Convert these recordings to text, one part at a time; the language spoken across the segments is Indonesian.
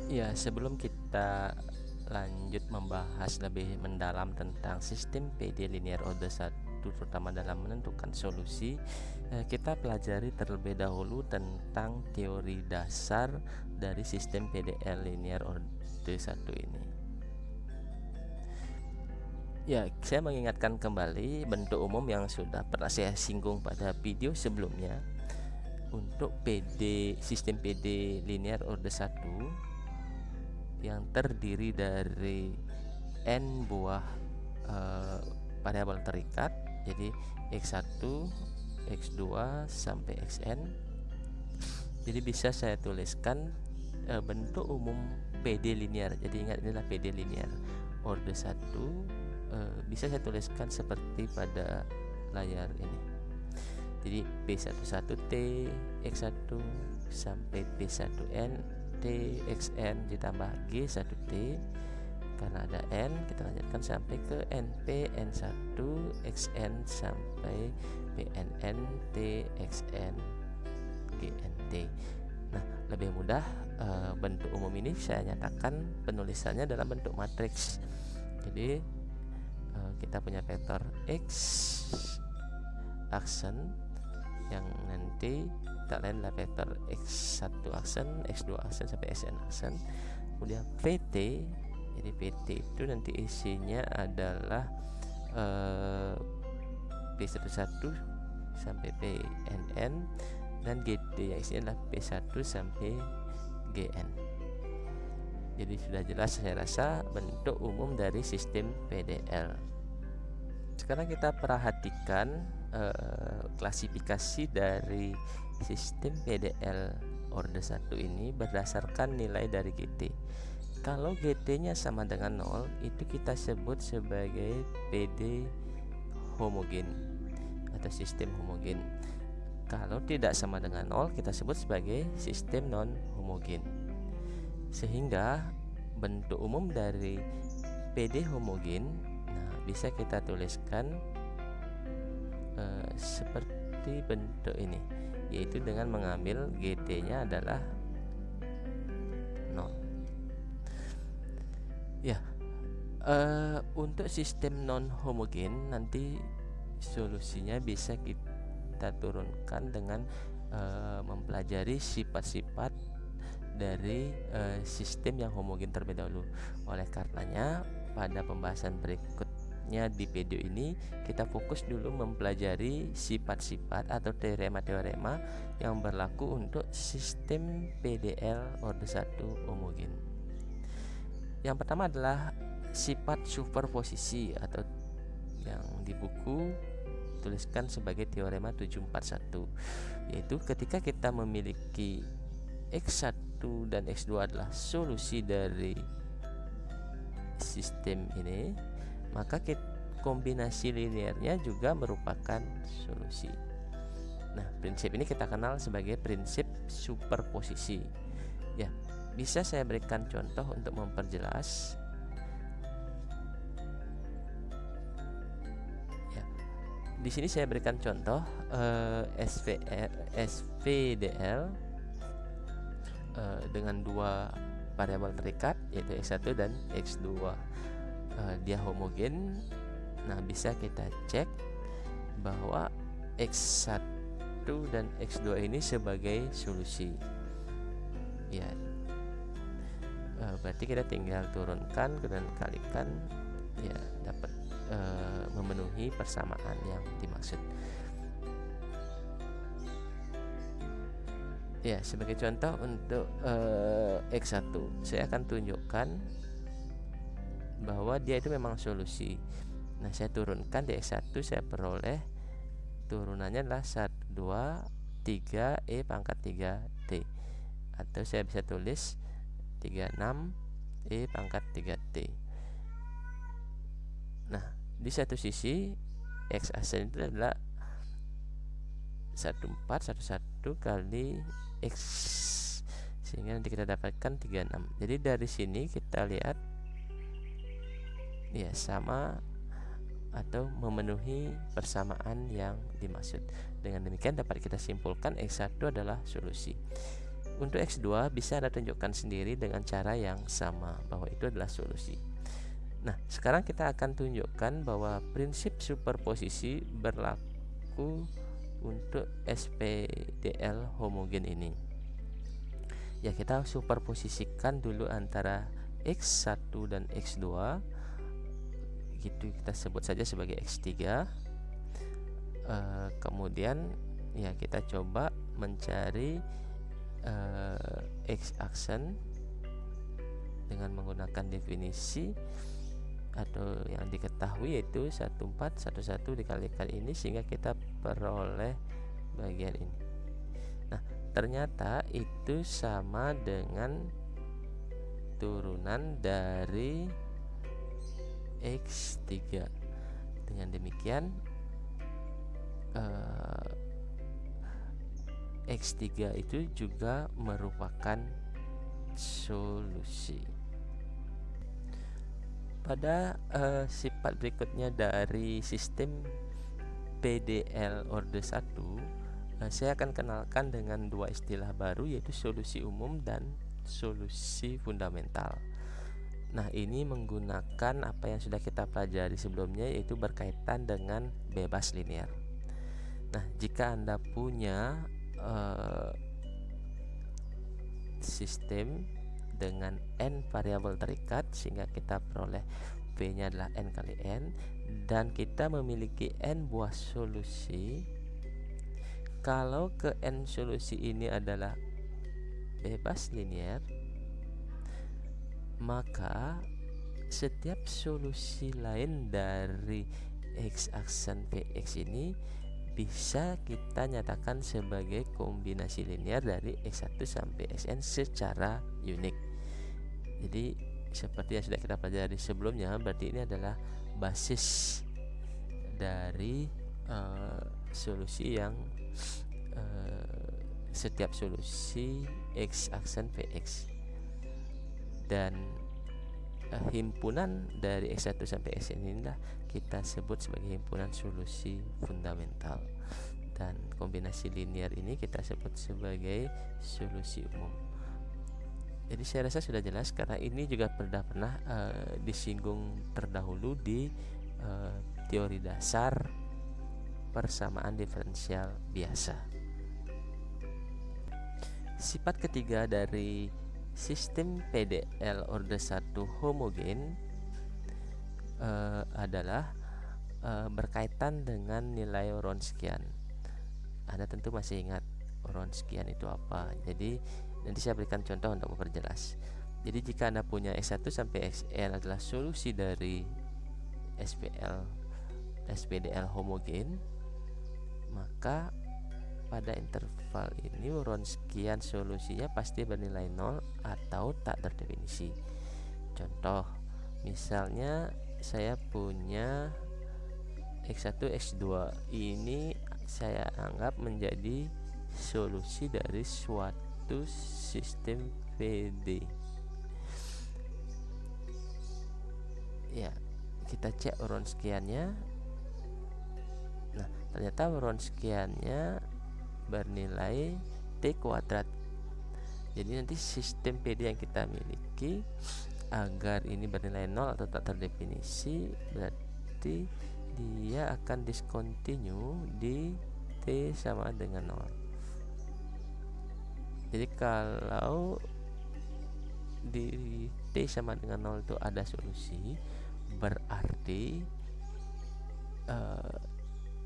Ya, sebelum kita lanjut membahas lebih mendalam tentang sistem PD linear order 1 terutama dalam menentukan solusi, kita pelajari terlebih dahulu tentang teori dasar dari sistem PDL linear order 1 ini. Ya, saya mengingatkan kembali bentuk umum yang sudah pernah saya singgung pada video sebelumnya. Untuk sistem PD linear order 1 yang terdiri dari n buah variabel terikat, jadi x1, x2 sampai xn. Jadi bisa saya tuliskan bentuk umum PD linear. Jadi ingat, inilah PD linear order 1. Bisa saya tuliskan seperti pada layar ini. Jadi P11T X1 sampai P1N T XN ditambah G1T. Karena ada N, kita lanjutkan sampai ke NP N1 XN sampai PNN T XN GNT. Nah, lebih mudah, bentuk umum ini saya nyatakan penulisannya dalam bentuk matriks. Jadi kita punya vektor X aksen yang nanti tak lain adalah vektor X1 aksen, X2 aksen sampai Xn aksen. Kemudian PT, jadi PT itu nanti isinya adalah P11 sampai PNN, dan GT yang isinya adalah P1 sampai GN. Jadi sudah jelas saya rasa bentuk umum dari sistem PDL. Sekarang kita perhatikan klasifikasi dari sistem PDL order 1 ini berdasarkan nilai dari GT. Kalau GT-nya sama dengan 0, itu kita sebut sebagai PD homogen atau sistem homogen. Kalau tidak sama dengan 0, kita sebut sebagai sistem non homogen. Sehingga bentuk umum dari PD homogen, nah, bisa kita tuliskan seperti bentuk ini, yaitu dengan mengambil GT-nya adalah 0. Ya, untuk sistem non homogen nanti solusinya bisa kita turunkan dengan mempelajari sifat-sifat dari sistem yang homogen terlebih dahulu. Oleh karenanya, pada pembahasan berikutnya di video ini kita fokus dulu mempelajari sifat-sifat atau teorema-teorema yang berlaku untuk sistem PDL order 1 homogen. Yang pertama adalah sifat superposisi, atau yang di buku tuliskan sebagai teorema 741, yaitu ketika kita memiliki X1 dan X2 adalah solusi dari sistem ini, maka kombinasi linearnya juga merupakan solusi. Nah, prinsip ini kita kenal sebagai prinsip superposisi. Ya, bisa saya berikan contoh untuk memperjelas. Ya, di sini saya berikan contoh SVDL dengan dua variabel terikat, yaitu X1 dan X2. Dia homogen. Nah, bisa kita cek bahwa X1 dan X2 ini sebagai solusi. Ya, berarti kita tinggal turunkan dan kalikan, ya, dapat memenuhi persamaan yang dimaksud. Ya, sebagai contoh untuk X1, saya akan tunjukkan bahwa dia itu memang solusi. Nah, saya turunkan di X1, saya peroleh turunannya adalah 1, 2, 3 E pangkat 3T, atau saya bisa tulis 36 E pangkat 3T. Nah, di satu sisi X aksen itu adalah 1411 kali X, sehingga nanti kita dapatkan 36. Jadi dari sini kita lihat, ya, sama atau memenuhi persamaan yang dimaksud. Dengan demikian dapat kita simpulkan X1 adalah solusi. Untuk X2 bisa Anda tunjukkan sendiri dengan cara yang sama bahwa itu adalah solusi. Nah, sekarang kita akan tunjukkan bahwa prinsip superposisi berlaku untuk SPDL homogen ini. Ya, kita superposisikan dulu antara X1 dan X2, gitu kita sebut saja sebagai X3. Kemudian ya kita coba mencari X aksen dengan menggunakan definisi atau yang diketahui yaitu 1411 dikalikan ini, sehingga kita peroleh bagian ini. Nah, ternyata itu sama dengan turunan dari X3. Dengan demikian X3 itu juga merupakan solusi. Pada sifat berikutnya dari sistem PDL order 1, saya akan kenalkan dengan dua istilah baru, yaitu solusi umum dan solusi fundamental. Nah, ini menggunakan apa yang sudah kita pelajari sebelumnya, yaitu berkaitan dengan bebas linear. Nah, jika Anda punya sistem dengan n variabel terikat, sehingga kita peroleh V-nya adalah n kali n, dan kita memiliki n buah solusi. Kalau ke n solusi ini adalah bebas linear, maka setiap solusi lain dari X aksen Vx ini bisa kita nyatakan sebagai kombinasi linear dari X1 sampai Xn secara unik. Jadi seperti yang sudah kita pelajari sebelumnya, berarti ini adalah basis dari solusi yang setiap solusi X aksen Vx, dan himpunan dari X1 sampai Xn inilah kita sebut sebagai himpunan solusi fundamental, dan kombinasi linear ini kita sebut sebagai solusi umum. Jadi saya rasa sudah jelas, karena ini juga pernah disinggung terdahulu di teori dasar persamaan diferensial biasa. Sifat ketiga dari sistem PDL order 1 homogen adalah berkaitan dengan nilai Wronskian. Anda tentu masih ingat Wronskian itu apa. Jadi nanti saya berikan contoh untuk memperjelas. Jadi jika Anda punya X1 sampai Xn adalah solusi dari SPDL homogen, maka pada interval ini Wronskian solusinya pasti bernilai 0 atau tak terdefinisi. Contoh, misalnya saya punya X1 X2, ini saya anggap menjadi solusi dari suatu sistem PD. Ya, kita cek Wronskiannya. Nah, ternyata Wronskiannya bernilai T kuadrat. Jadi nanti sistem PD yang kita miliki, agar ini bernilai 0 atau tak terdefinisi, berarti dia akan discontinue di T sama dengan 0. Jadi kalau di T sama dengan 0 itu ada solusi, berarti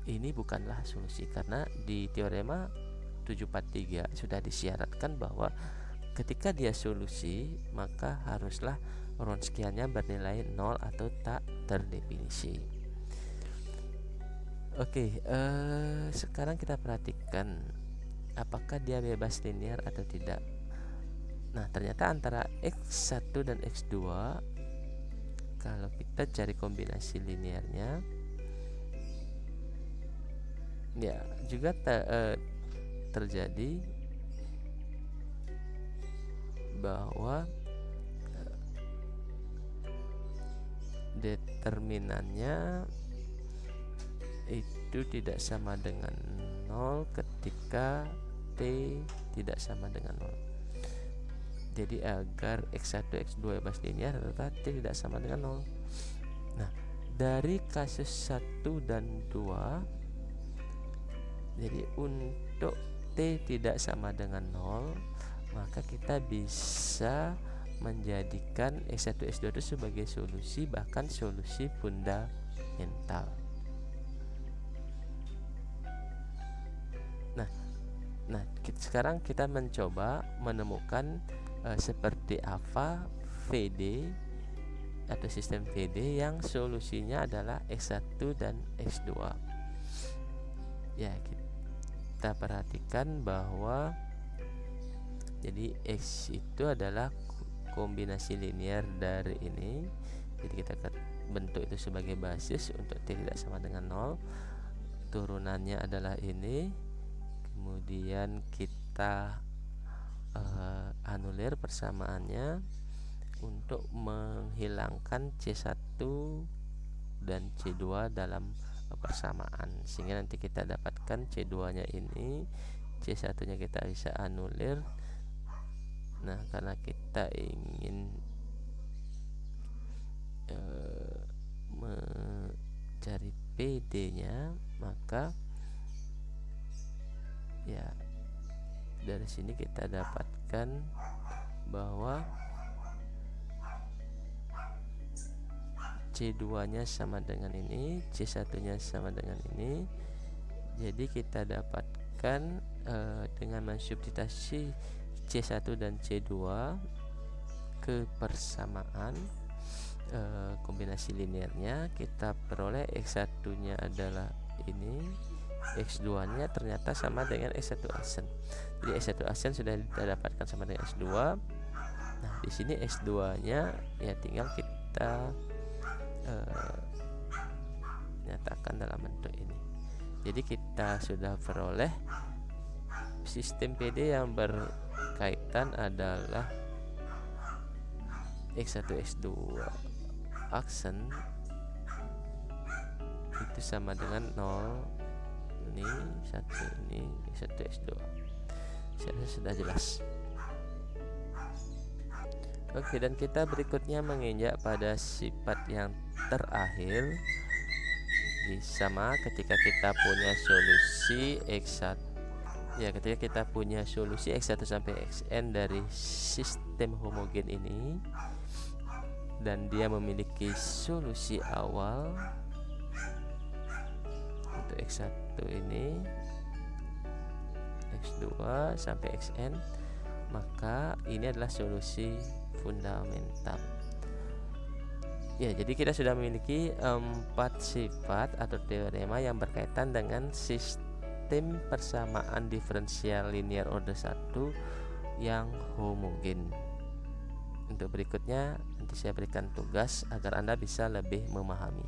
ini bukanlah solusi, karena di teorema 743 sudah disyaratkan bahwa ketika dia solusi maka haruslah Wronskiannya bernilai 0 atau tak terdefinisi. Oke, sekarang kita perhatikan apakah dia bebas linear atau tidak. Nah, ternyata antara X1 dan X2, kalau kita cari kombinasi linearnya, ya juga terjadi bahwa determinannya itu tidak sama dengan 0 ketika T tidak sama dengan 0. Jadi agar X1 X2 bebas linear maka T tidak sama dengan 0. Nah, dari kasus 1 dan 2, jadi untuk T tidak sama dengan 0, maka kita bisa menjadikan X1 X2 itu sebagai solusi, bahkan solusi fundamental. Nah, sekarang kita mencoba menemukan seperti apa VD atau sistem VD yang solusinya adalah X1 dan X2. Ya, kita perhatikan bahwa jadi X itu adalah kombinasi linear dari ini. Jadi kita bentuk itu sebagai basis untuk T tidak sama dengan 0. Turunannya adalah ini. Kemudian kita anulir persamaannya untuk menghilangkan C1 dan C2 dalam persamaan, sehingga nanti kita dapatkan C2 nya ini, C1 nya kita bisa anulir. Nah, karena kita ingin mencari PD nya, maka ya dari sini kita dapatkan bahwa C2 nya sama dengan ini, C1 nya sama dengan ini. Jadi kita dapatkan dengan mensubstitusi C1 dan C2 ke persamaan kombinasi linearnya, kita peroleh X1 nya adalah ini, X2 nya ternyata sama dengan X1 aksen. Jadi X1 aksen sudah kita dapatkan sama dengan X2. Nah, di sini X2 nya ya tinggal kita nyatakan dalam bentuk ini. Jadi kita sudah peroleh sistem PD yang berkaitan adalah X1 X2 aksen itu sama dengan 0. Ini satu, ini X1 X2. Saya rasa sudah jelas. Oke, dan kita berikutnya menginjak pada sifat yang terakhir. Sama ketika kita punya solusi X1, ya ketika kita punya solusi X1 sampai Xn dari sistem homogen ini, dan dia memiliki solusi awal untuk X1 ini, X2 sampai Xn, maka ini adalah solusi fundamental. Ya, jadi kita sudah memiliki 4 sifat atau teorema yang berkaitan dengan sistem persamaan diferensial linear order 1 yang homogen. Untuk berikutnya nanti saya berikan tugas agar Anda bisa lebih memahami.